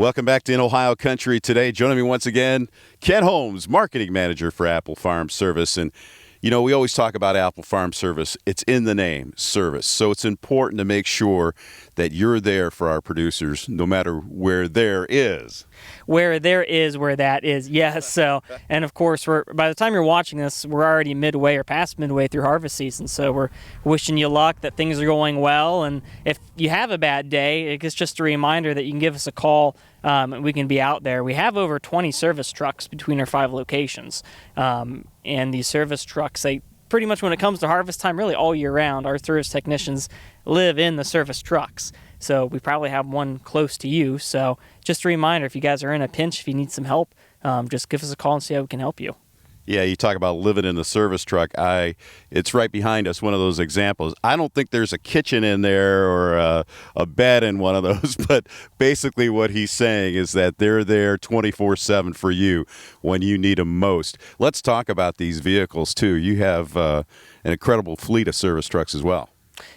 Welcome back to In Ohio Country today. Joining me once again, Kent Holmes, Marketing Manager for Apple Farm Service. And, you know, we always talk about Apple Farm Service. It's in the name, service. So it's important to make sure that you're there for our producers, no matter where there is. Where there is, where that is, yes. So, and of course, by the time you're watching this, we're already midway or past midway through harvest season. So we're wishing you luck, that things are going well. And if you have a bad day, it's just a reminder that you can give us a call and we can be out there. We have over 20 service trucks between our 5 locations. And these service trucks, they pretty much, when it comes to harvest time, really all year round, our service technicians live in the service trucks. So we probably have one close to you. So just a reminder, if you guys are in a pinch, if you need some help, just give us a call and see how we can help you. Yeah, you talk about living in the service truck. It's right behind us, one of those examples. I don't think there's a kitchen in there or a bed in one of those, but basically what he's saying is that they're there 24/7 for you when you need them most. Let's talk about these vehicles, too. You have an incredible fleet of service trucks as well.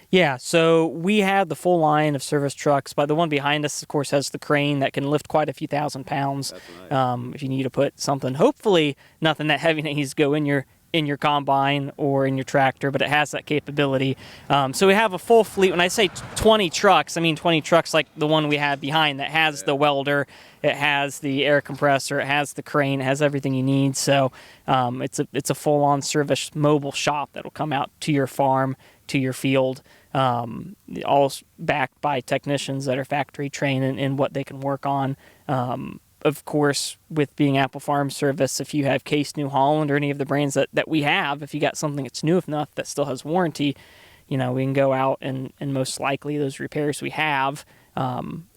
Yeah, so we have the full line of service trucks, but the one behind us, of course, has the crane that can lift quite a few thousand pounds. That's nice. If you need to put something, hopefully nothing that heavy that needs to go in your combine or in your tractor, but it has that capability. So we have a full fleet. When I say 20 trucks, I mean 20 trucks like the one we have behind that has the welder, it has the air compressor, it has the crane, it has everything you need. So it's a full-on service mobile shop that'll come out to your farm, to your field, all backed by technicians that are factory trained in what they can work on. Of course, with being Apple Farm Service, if you have Case New Holland or any of the brands that we have, if you got something that's new enough that still has warranty, you know, we can go out and most likely those repairs we have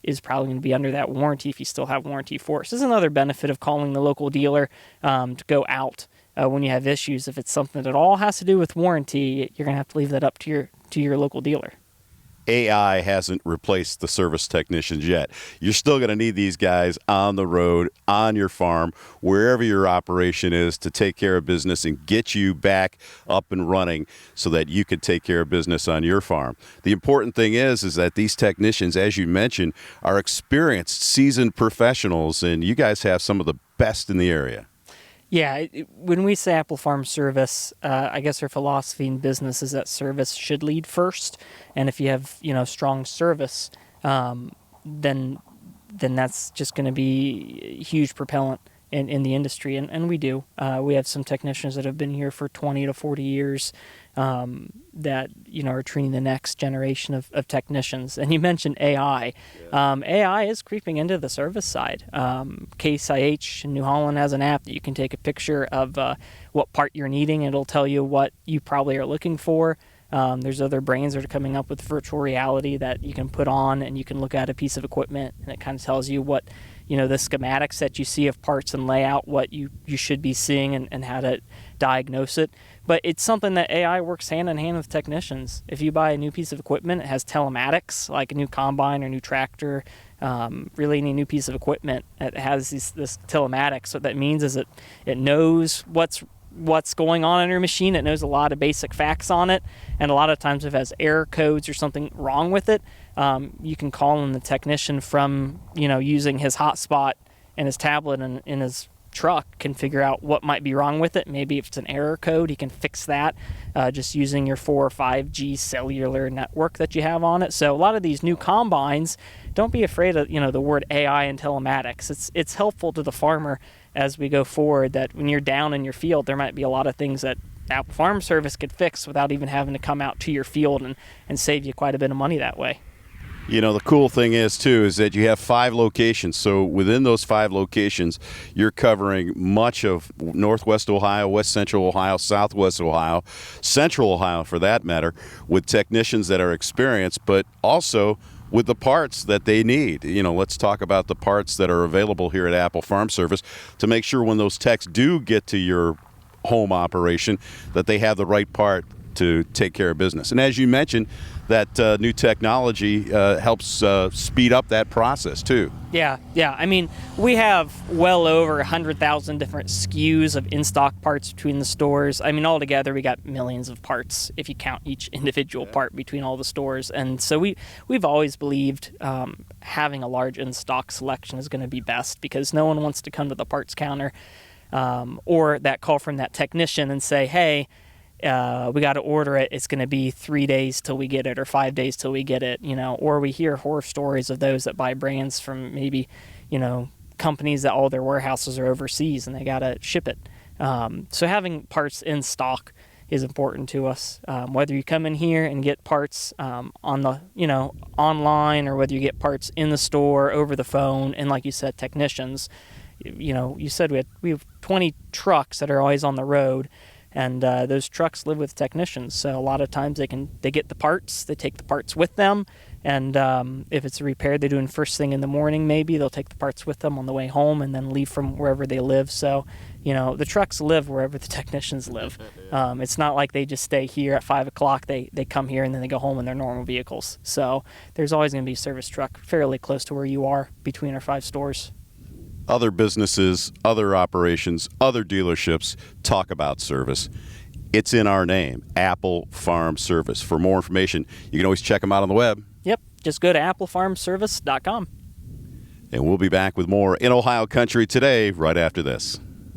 is probably going to be under that warranty if you still have warranty for us. This is another benefit of calling the local dealer to go out when you have issues. If it's something that all has to do with warranty, you're going to have to leave that up to your local dealer. AI hasn't replaced the service technicians yet. You're still going to need these guys on the road, on your farm, wherever your operation is, to take care of business and get you back up and running so that you can take care of business on your farm. The important thing is that these technicians, as you mentioned, are experienced, seasoned professionals, and you guys have some of the best in the area. Yeah, when we say Apple Farm Service, I guess our philosophy in business is that service should lead first, and if you have strong service, then that's just going to be a huge propellant in the industry, and we do. We have some technicians that have been here for 20 to 40 years that are training the next generation of technicians. And you mentioned AI. Yeah. AI is creeping into the service side. Case IH in New Holland has an app that you can take a picture of what part you're needing. It'll tell you what you probably are looking for. There's other brands that are coming up with virtual reality that you can put on, and you can look at a piece of equipment, and it kind of tells you what, the schematics that you see of parts and layout, what you should be seeing and how to diagnose it. But it's something that AI works hand in hand with technicians. If you buy a new piece of equipment, it has telematics, like a new combine or new tractor, really any new piece of equipment, it has this telematics. What that means is it knows what's going on in your machine. It knows a lot of basic facts on it, and a lot of times if it has error codes or something wrong with it, you can call in the technician from using his hotspot and his tablet and in his truck, can figure out what might be wrong with it. Maybe if it's an error code, he can fix that just using your 4 or 5G cellular network that you have on it. So a lot of these new combines, don't be afraid of the word AI and telematics. It's helpful to the farmer as we go forward, that when you're down in your field, there might be a lot of things that Apple Farm Service could fix without even having to come out to your field and save you quite a bit of money that way. The cool thing is that you have 5 locations. So within those 5 locations, you're covering much of Northwest Ohio, West Central Ohio, Southwest Ohio, Central Ohio for that matter, with technicians that are experienced, but also with the parts that they need. Let's talk about the parts that are available here at Apple Farm Service to make sure when those techs do get to your home operation that they have the right part to take care of business. And as you mentioned, that new technology helps speed up that process too. Yeah. I mean, we have well over 100,000 different SKUs of in-stock parts between the stores. I mean, altogether, we got millions of parts if you count each individual part between all the stores. And so we've always believed having a large in-stock selection is going to be best, because no one wants to come to the parts counter or that call from that technician and say, hey, we got to order it. It's going to be 3 days till we get it, or 5 days till we get it, or we hear horror stories of those that buy brands from maybe, companies that all their warehouses are overseas and they got to ship it. So having parts in stock is important to us. Whether you come in here and get parts on the, online, or whether you get parts in the store, over the phone, and like you said, technicians, you said we have 20 trucks that are always on the road. And those trucks live with technicians, so a lot of times they get the parts, they take the parts with them, and if it's a repair they're doing first thing in the morning, maybe they'll take the parts with them on the way home and then leave from wherever they live. So, the trucks live wherever the technicians live. It's not like they just stay here at 5 o'clock. They come here and then they go home in their normal vehicles. So there's always going to be a service truck fairly close to where you are between our 5 stores. Other businesses, other operations, other dealerships talk about service. It's in our name, Apple Farm Service. For more information, you can always check them out on the web. Yep, just go to applefarmservice.com. And we'll be back with more In Ohio Country Today right after this.